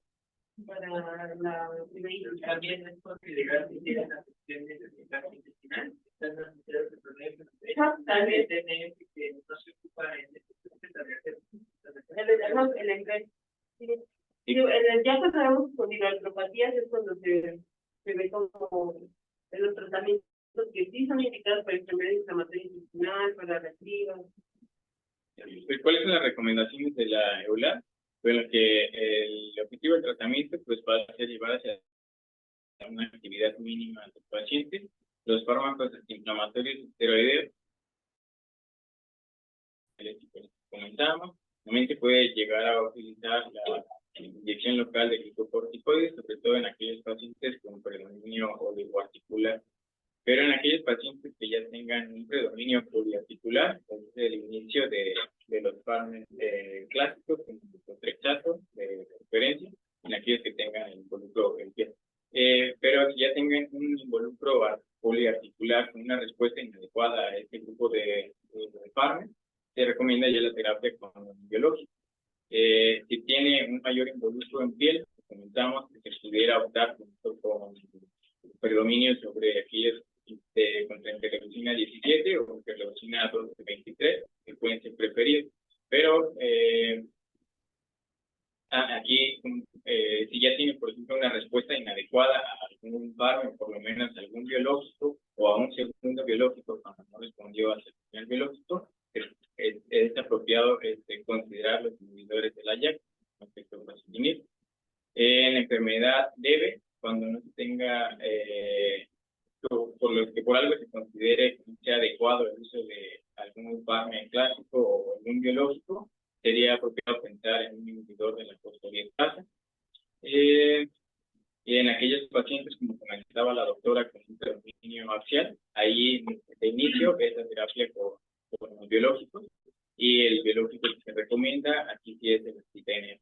para la uveitis. También es considerado que tiene la afección intestinal. Están asociados a problemas también TNF que no se ocupan en el engreso. Ya cuando hablamos con hidratropatías es cuando se ve como en los tratamientos que sí son indicados para enfermedad inflamatoria intestinal, para reactivas. ¿Cuáles son las recomendaciones de la EULAR? Bueno, que el objetivo del tratamiento pues va a ser llevar hacia una actividad mínima del paciente. Los fármacos antiinflamatorios esteroideos, como comentamos, normalmente puede llegar a utilizar la inyección local de glicocorticoides, sobre todo en aquellos pacientes con predominio oligoarticular. Pero en aquellos pacientes que ya tengan un predominio poliarticular, desde el inicio de los fármacos clásicos, como el metotrexato de referencia, en aquellos que tengan el involucro en piel. Pero si ya tengan un involucro poliarticular con una respuesta inadecuada a este grupo de fármacos, se recomienda ya la terapia con un biológico. Si tiene un mayor involucro en piel, comentamos que se pudiera optar con predominio sobre aquellos contra interleucina 17 o interleucina 12-23, que pueden ser preferidos. Pero aquí, si ya tiene, por ejemplo, una respuesta inadecuada a algún fármaco, por lo menos a algún biológico, o a un segundo biológico cuando no respondió al primer biológico, falla con efecto vasoconstrictor. En enfermedad leve, cuando no se tenga, por algo se considere que no sea adecuado el uso de algún fármaco clásico o algún biológico, sería apropiado pensar en un inhibidor de la fosfodiesterasa. Y en aquellos pacientes, como comentaba la doctora, con un predominio axial, ahí de inicio es la terapia con los biológicos, y el biológico que se recomienda aquí sí es el anti-TNF,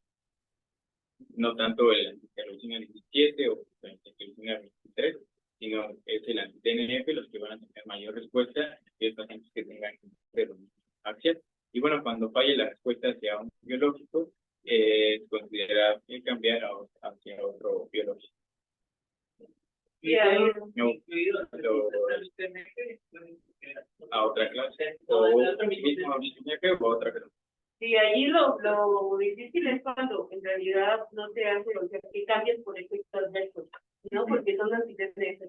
no tanto el anti-interleucina 17 o el anti-interleucina 23, sino es el anti-TNF los que van a tener mayor respuesta en aquellos pacientes que tengan un predominio axial. Y bueno, cuando falle la respuesta hacia un biológico, considerar cambiar hacia otro biológico. Y ahí, A otra clase, o mismo o otra clase. sí, allí lo difícil es cuando en realidad no te hace, o sea, que cambies por efectos adversos, ¿no? Porque son anti-TNF.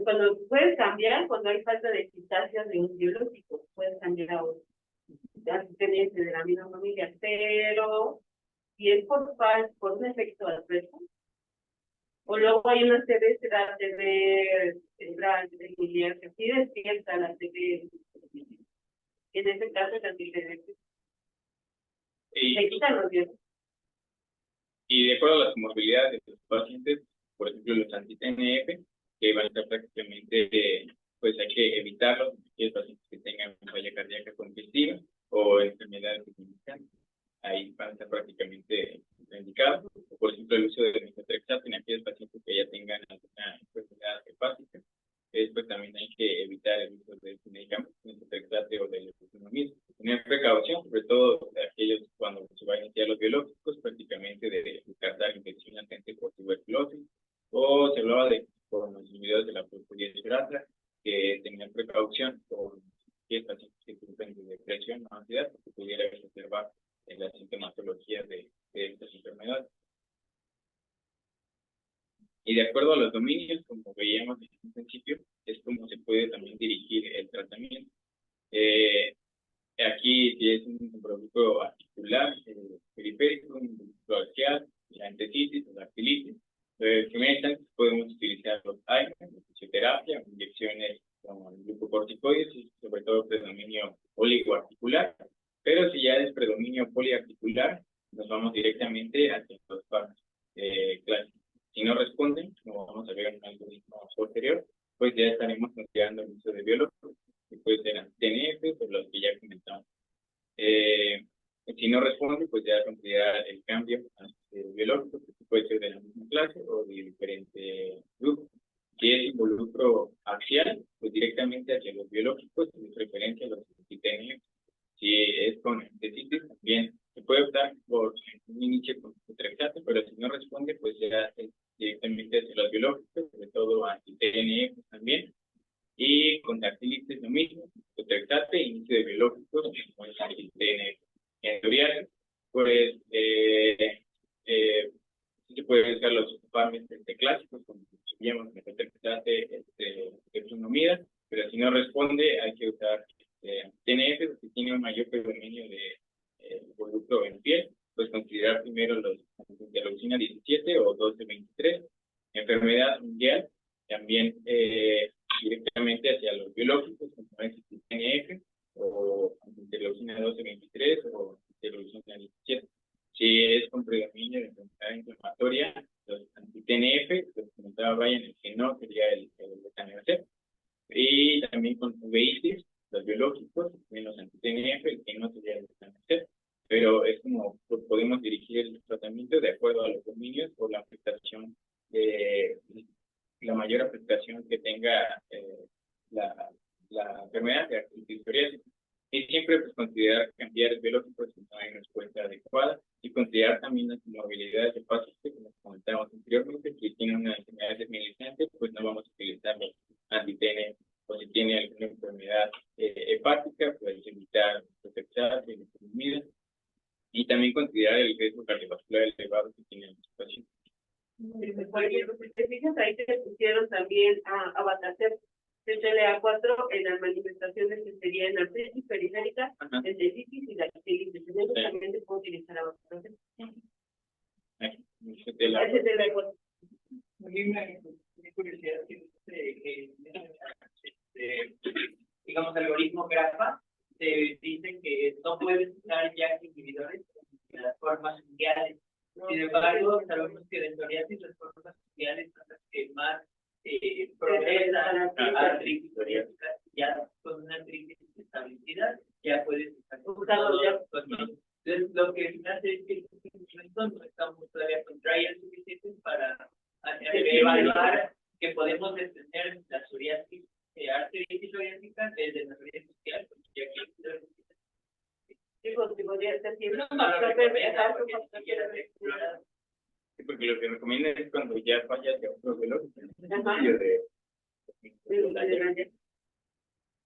Cuando puedes cambiar, cuando hay falta de eficacia de un biológico, puedes cambiar a otro anti-TNF de la misma familia, pero si es por un efecto adverso, o luego hay una TV cerebral, de que sí despierta la TV, en ese caso el anti-TNF. Se quitan los biológicos. Y de acuerdo a las comorbilidades de los pacientes, por ejemplo, los anti-TNF, que van a estar prácticamente, pues hay que evitarlos, aquellos pacientes que tengan falla cardíaca congestiva o enfermedades significantes. Ahí van a estar prácticamente indicados. Por ejemplo, el uso de metotrexato en aquellos pacientes que ya tengan alguna enfermedad hepática. Pues también hay que evitar el uso de medicamentos, metotrexato o de leucotrienina. Tener precaución, sobre todo aquellos cuando se van a iniciar los biológicos, prácticamente de descartar infección latente por tuberculosis, o se hablaba de con los inhibidores de la fosfodiesterasa, que tengan precaución con aquellos pacientes que sufren de depresión o ansiedad, porque pudiera observar en la sintomatología de estas enfermedades. Y de acuerdo a los dominios, como veíamos en un principio, es como se puede también dirigir el tratamiento. Aquí si es un producto articular, periférico, un producto axial, la entesitis o la dactilitis. Primero podemos utilizar los AINES, la fisioterapia, inyecciones con glucocorticoides y sobre todo predominio oligoarticular. Pero si ya es predominio poliarticular, nos vamos directamente hacia los fármacos clásicos. Si no responden, como vamos a ver en un algoritmo posterior, pues ya estaremos considerando el uso de biológicos, que puede ser TNF o los que ya comentamos. Si no responde, pues ya considerar el cambio biológico, que puede ser de la misma clase o de diferente grupo. Si es involucro axial, pues directamente hacia los biológicos, de preferencia los anti-TNF. Si es con entesitis, también se puede optar por un inicio con metotrexato, pero si no responde, pues ya es directamente hacia los biológicos, sobre todo anti-TNF también. Y con dactilitis lo mismo, metotrexato e inicio de biológicos como el anti-TNF. En teoría, pues se puede usar los fármacos clásicos, como decíamos, metotrexato, efrunomida, pero si no responde, hay que usar TNF, que tiene un mayor predominio de producto en piel, pues considerar primero los interleucina 17 o 12-23. Enfermedad mundial, también directamente hacia los biológicos, como es el TNF o interleucina 12-23 o interleucina 17. Si es con predominio de enfermedad inflamatoria, los anti-TNF, los comentaba Brian, el que no sería el letanezepam. Y también con uveitis, los biológicos, también los anti-TNF, el que no sería el letanezepam. Pero es como podemos dirigir el tratamiento de acuerdo a los dominios o la afectación, la mayor afectación que tenga la enfermedad de artritis psoriásica. Y siempre pues considerar cambiar biológicos si no hay respuesta adecuada, y considerar también las comorbilidades de pacientes, como comentábamos anteriormente. Si tiene una enfermedad desmilitante, pues no vamos a utilizar los anti-TNF, o si tiene alguna enfermedad hepática, pues evitar protectar y comida. Y también considerar el riesgo cardiovascular elevado que tienen los pacientes. Por ejemplo, si te fijas, ahí te pusieron también a abatacer, CTLA4 en las manifestaciones que sería en artritis periférica, enteritis y dactilitis. Entonces también se puede utilizar a otros. CTLA4. Una curiosidad digamos, algoritmo GRAPPA, dicen que no puedes usar ya inhibidores en las formas mundiales. Sin embargo, sabemos que de psoriasis las formas mundiales son las que más progresan a artritis psoriásica. Ya con una artritis establecida, ya puedes usarlo. Entonces, lo que se hace es que no estamos todavía con trials suficientes para evaluar que podemos detener la psoriasis, artritis psoriásica desde la psoriasis social, porque ya que sí, pues podría ser siempre sí, porque lo que recomienda es cuando ya falla hacia otro biológico.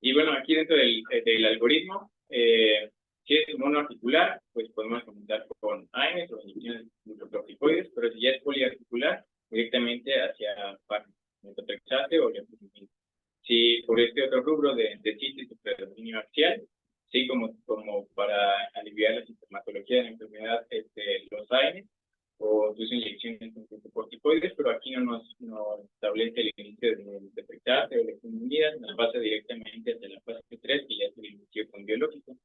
Y bueno, aquí dentro del algoritmo, si es monoarticular, pues podemos comenzar con AINES o inyecciones glucocorticoides, pero si ya es poliarticular, directamente hacia metotrexate o lenvatinib. Si por este otro rubro de citis o predominio axial, sí, como para aliviar la sintomatología de la enfermedad, los AINES o sus inyecciones con glucocorticoides, pero aquí no nos establece el inicio de metotrexate o lenvatinib, nos pasa directamente hacia la fase 3 y ya se inició con biológico.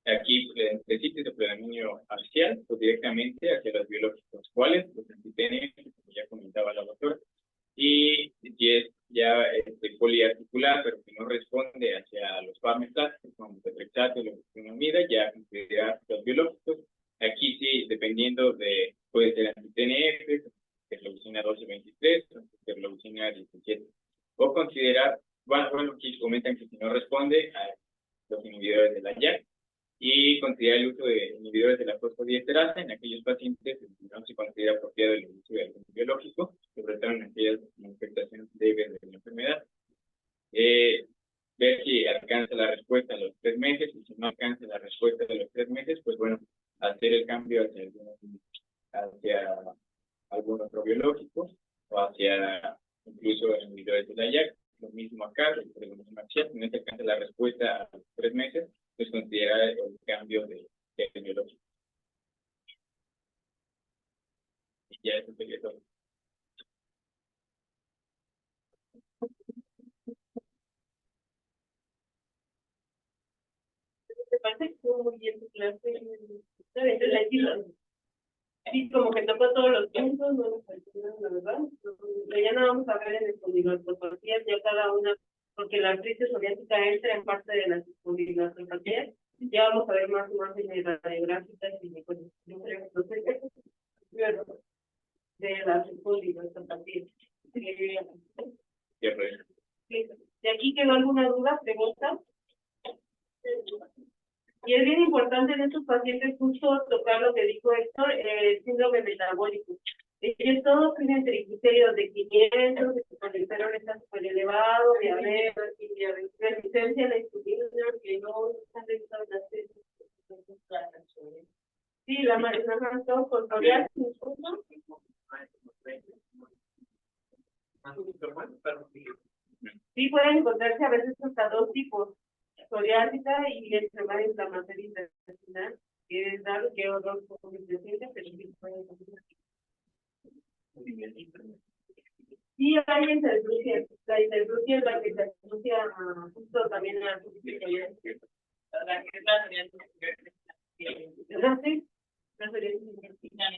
Aquí, de citis de predominio axial, pues directamente hacia los biológicos, ¿cuáles? Los anti-TNF, como ya comentaba la doctora, y es ya poliarticular, pero que no responde hacia los fármacos clásicos, como metotrexate o lenvatinib, ya considerar los biológicos. Aquí sí, dependiendo de, puede ser anti-TNF, interleucina 12-23, interleucina 17, o considerar, bueno, aquí comentan que si no responde a los inhibidores de la JAK, y considerar el uso de inhibidores de la fosfodiesterasa en aquellos pacientes que no se considera apropiado el uso de algún biológico, sobre todo en aquellas manifestaciones leves de la enfermedad. Ver si alcanza la respuesta a los 3 meses, y si no alcanza la respuesta a los 3 meses, pues bueno, hacer el cambio hacia algún otro biológico o hacia incluso inhibidores de la JAK. Lo mismo acá, si no se alcanza la respuesta a los 3 meses, pues considerar el cambio de biológico. Y ya eso sería todo. Me parece que estuvo muy bien tu clase. Sí, como que tocó todos los puntos, no nos faltó, la verdad. Pero ya no vamos a ver en espondilopatías, ya cada una, porque la artritis psoriásica entra en parte de las espondilopatías. Ya vamos a ver más imágenes radiográficas y pues, yo creo que de las espondilopatías. ¿De aquí quedó alguna duda, pregunta? Y es bien importante en estos pacientes justo tocar lo que dijo Héctor, el síndrome metabólico. Ellos todos tienen triglicéridos de 500, el colesterol está súper elevado, diabetes, resistencia a la insulina, que no están revisados las tesis. Sí, la marina todos con psoriasis, ¿no? Sí, pueden encontrarse a veces hasta 2 tipos. Psoriásica y enfermedad inflamatoria intestinal, que es dado que otros son presentes, pero sí pueden encontrar. Sí, hay interglucia. La interglucia es la que se asocia justo también a la psoriasis. ¿Sí? La psoriasis intestinal.